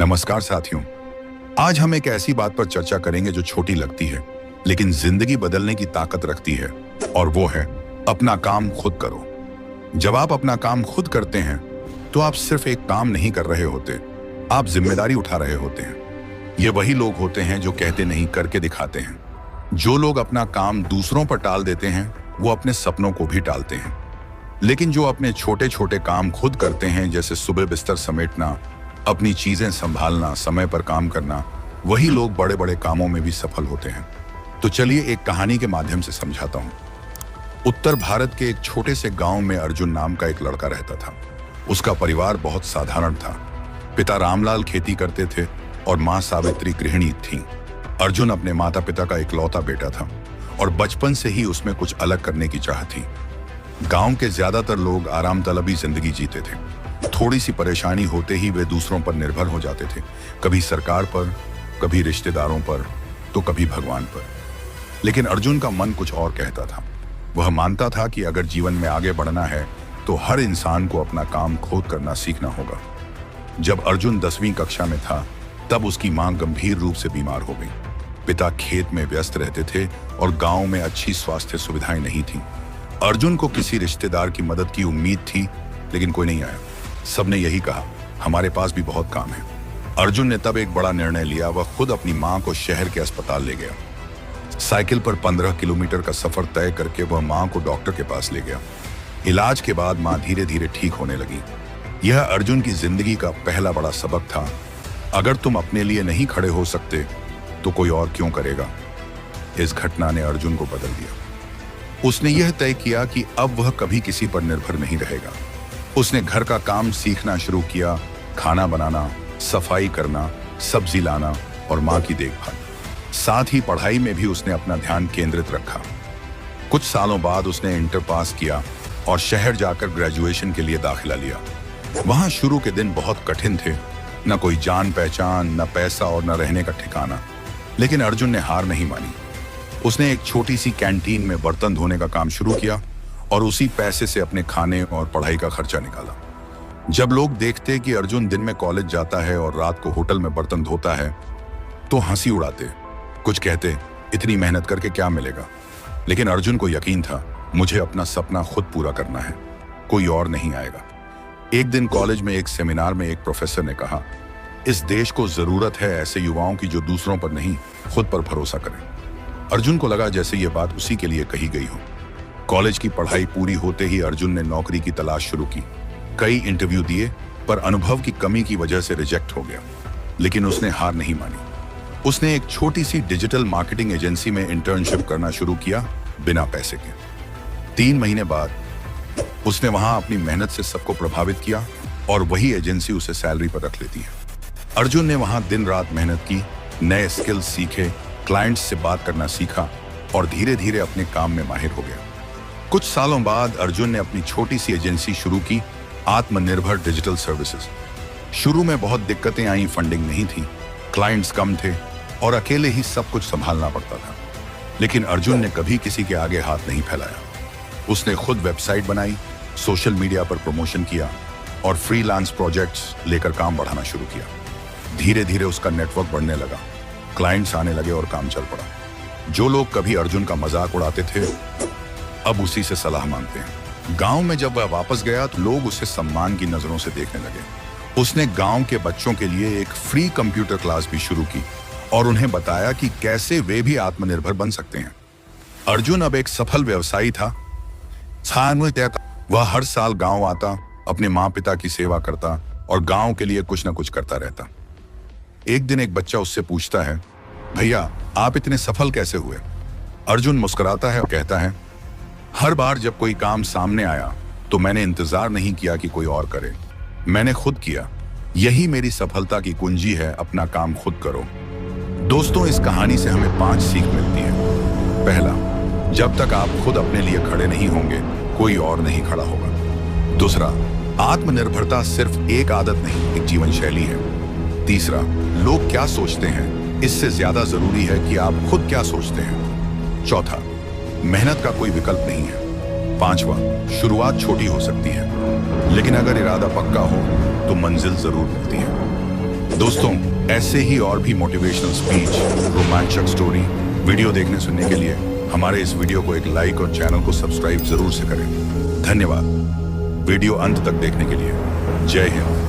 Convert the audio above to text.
नमस्कार साथियों। आज हम एक ऐसी बात पर चर्चा करेंगे जो छोटी लगती है लेकिन जिंदगी बदलने की ताकत रखती है, और वो है अपना काम खुद करो। जब आप अपना काम खुद करते हैं तो आप सिर्फ एक काम नहीं कर रहे होते, आप जिम्मेदारी उठा रहे होते हैं। ये वही लोग होते हैं जो कहते नहीं करके दिखाते हैं। जो लोग अपना काम दूसरों पर टाल देते हैं वो अपने सपनों को भी टालते हैं, लेकिन जो अपने छोटे छोटे काम खुद करते हैं, जैसे सुबह बिस्तर समेटना, अपनी चीजें संभालना, समय पर काम करना, वही लोग बड़े बड़े कामों में भी सफल होते हैं। तो चलिए एक कहानी के माध्यम से समझाता हूँ। उत्तर भारत के एक छोटे से गांव में अर्जुन नाम का एक लड़का रहता था। उसका परिवार बहुत साधारण था। पिता रामलाल खेती करते थे और माँ सावित्री गृहिणी थी। अर्जुन अपने माता पिता का इकलौता बेटा था और बचपन से ही उसमें कुछ अलग करने की चाह थी। गांव के ज्यादातर लोग आराम तलबी जिंदगी जीते थे। थोड़ी सी परेशानी होते ही वे दूसरों पर निर्भर हो जाते थे, कभी सरकार पर, कभी रिश्तेदारों पर, तो कभी भगवान पर। लेकिन अर्जुन का मन कुछ और कहता था। वह मानता था कि अगर जीवन में आगे बढ़ना है तो हर इंसान को अपना काम खुद करना सीखना होगा। जब अर्जुन 10वीं कक्षा में था तब उसकी मां गंभीर रूप से बीमार हो गई। पिता खेत में व्यस्त रहते थे और गांव में अच्छी स्वास्थ्य सुविधाएं नहीं थीं। अर्जुन को किसी रिश्तेदार की मदद की उम्मीद थी, लेकिन कोई नहीं आया। सबने यही कहा, हमारे पास भी बहुत काम है। अर्जुन ने तब एक बड़ा निर्णय लिया। वह खुद अपनी मां को शहर के अस्पताल ले गया। साइकिल पर 15 किलोमीटर का सफर तय करके वह मां को डॉक्टर के पास ले गया। इलाज के बाद मां धीरे धीरे ठीक होने लगी। यह अर्जुन की जिंदगी का पहला बड़ा सबक था। अगर तुम अपने लिए नहीं खड़े हो सकते तो कोई और क्यों करेगा। इस घटना ने अर्जुन को बदल दिया। उसने यह तय किया कि अब वह कभी किसी पर निर्भर नहीं रहेगा। उसने घर का काम सीखना शुरू किया, खाना बनाना, सफाई करना, सब्जी लाना और मां की देखभाल। साथ ही पढ़ाई में भी उसने अपना ध्यान केंद्रित रखा। कुछ सालों बाद उसने इंटर पास किया और शहर जाकर ग्रेजुएशन के लिए दाखिला लिया। वहां शुरू के दिन बहुत कठिन थे, न कोई जान पहचान, न पैसा और न रहने का ठिकाना। लेकिन अर्जुन ने हार नहीं मानी। उसने एक छोटी सी कैंटीन में बर्तन धोने का काम शुरू किया और उसी पैसे से अपने खाने और पढ़ाई का खर्चा निकाला। जब लोग देखते कि अर्जुन दिन में कॉलेज जाता है और रात को होटल में बर्तन धोता है तो हंसी उड़ाते। कुछ कहते, इतनी मेहनत करके क्या मिलेगा। लेकिन अर्जुन को यकीन था, मुझे अपना सपना खुद पूरा करना है, कोई और नहीं आएगा। एक दिन कॉलेज में एक सेमिनार में एक प्रोफेसर ने कहा, इस देश को जरूरत है ऐसे युवाओं की जो दूसरों पर नहीं खुद पर भरोसा करें। अर्जुन को लगा जैसे ये बात उसी के लिए कही गई हो। कॉलेज की पढ़ाई पूरी होते ही अर्जुन ने नौकरी की तलाश शुरू की। कई इंटरव्यू दिए पर अनुभव की कमी की वजह से रिजेक्ट हो गया। लेकिन उसने हार नहीं मानी। उसने एक छोटी सी डिजिटल मार्केटिंग एजेंसी में इंटर्नशिप करना शुरू किया, बिना पैसे के। 3 महीने बाद उसने वहां अपनी मेहनत से सबको प्रभावित किया और वही एजेंसी उसे सैलरी पर रख लेती है। अर्जुन ने वहां दिन रात मेहनत की, नए स्किल्स सीखे, क्लाइंट्स से बात करना सीखा और धीरे धीरे अपने काम में माहिर हो गया। कुछ सालों बाद अर्जुन ने अपनी छोटी सी एजेंसी शुरू की, आत्मनिर्भर डिजिटल सर्विसेज। शुरू में बहुत दिक्कतें आई, फंडिंग नहीं थी, क्लाइंट्स कम थे और अकेले ही सब कुछ संभालना पड़ता था। लेकिन अर्जुन ने कभी किसी के आगे हाथ नहीं फैलाया। उसने खुद वेबसाइट बनाई, सोशल मीडिया पर प्रमोशन किया और फ्रीलांस प्रोजेक्ट्स लेकर काम बढ़ाना शुरू किया। धीरे धीरे उसका नेटवर्क बढ़ने लगा, क्लाइंट्स आने लगे और काम चल पड़ा। जो लोग कभी अर्जुन का मजाक उड़ाते थे अब उसी से सलाह मांगते हैं। गांव में जब वह वापस गया तो लोग उसे सम्मान की नजरों से देखने लगे। उसने गांव के बच्चों के लिए एक फ्री कंप्यूटर क्लास भी शुरू की और उन्हें बताया कि कैसे वे भी आत्मनिर्भर बन सकते हैं। अर्जुन अब एक सफल व्यवसायी था। वह हर साल गांव आता, अपने माँ पिता की सेवा करता और गांव के लिए कुछ न कुछ करता रहता। एक दिन एक बच्चा उससे पूछता है, भैया आप इतने सफल कैसे हुए। अर्जुन मुस्कुराता है और कहता है, हर बार जब कोई काम सामने आया तो मैंने इंतजार नहीं किया कि कोई और करे, मैंने खुद किया। यही मेरी सफलता की कुंजी है, अपना काम खुद करो। दोस्तों, इस कहानी से हमें 5 सीख मिलती है। पहला, जब तक आप खुद अपने लिए खड़े नहीं होंगे कोई और नहीं खड़ा होगा। दूसरा, आत्मनिर्भरता सिर्फ एक आदत नहीं, एक जीवन शैली है। तीसरा, लोग क्या सोचते हैं इससे ज्यादा जरूरी है कि आप खुद क्या सोचते हैं। चौथा, मेहनत का कोई विकल्प नहीं है। पांचवा, शुरुआत छोटी हो सकती है लेकिन अगर इरादा पक्का हो तो मंजिल जरूर मिलती है। दोस्तों, ऐसे ही और भी मोटिवेशनल स्पीच, रोमांचक स्टोरी वीडियो देखने सुनने के लिए हमारे इस वीडियो को एक लाइक और चैनल को सब्सक्राइब जरूर से करें। धन्यवाद वीडियो अंत तक देखने के लिए। जय हिंद।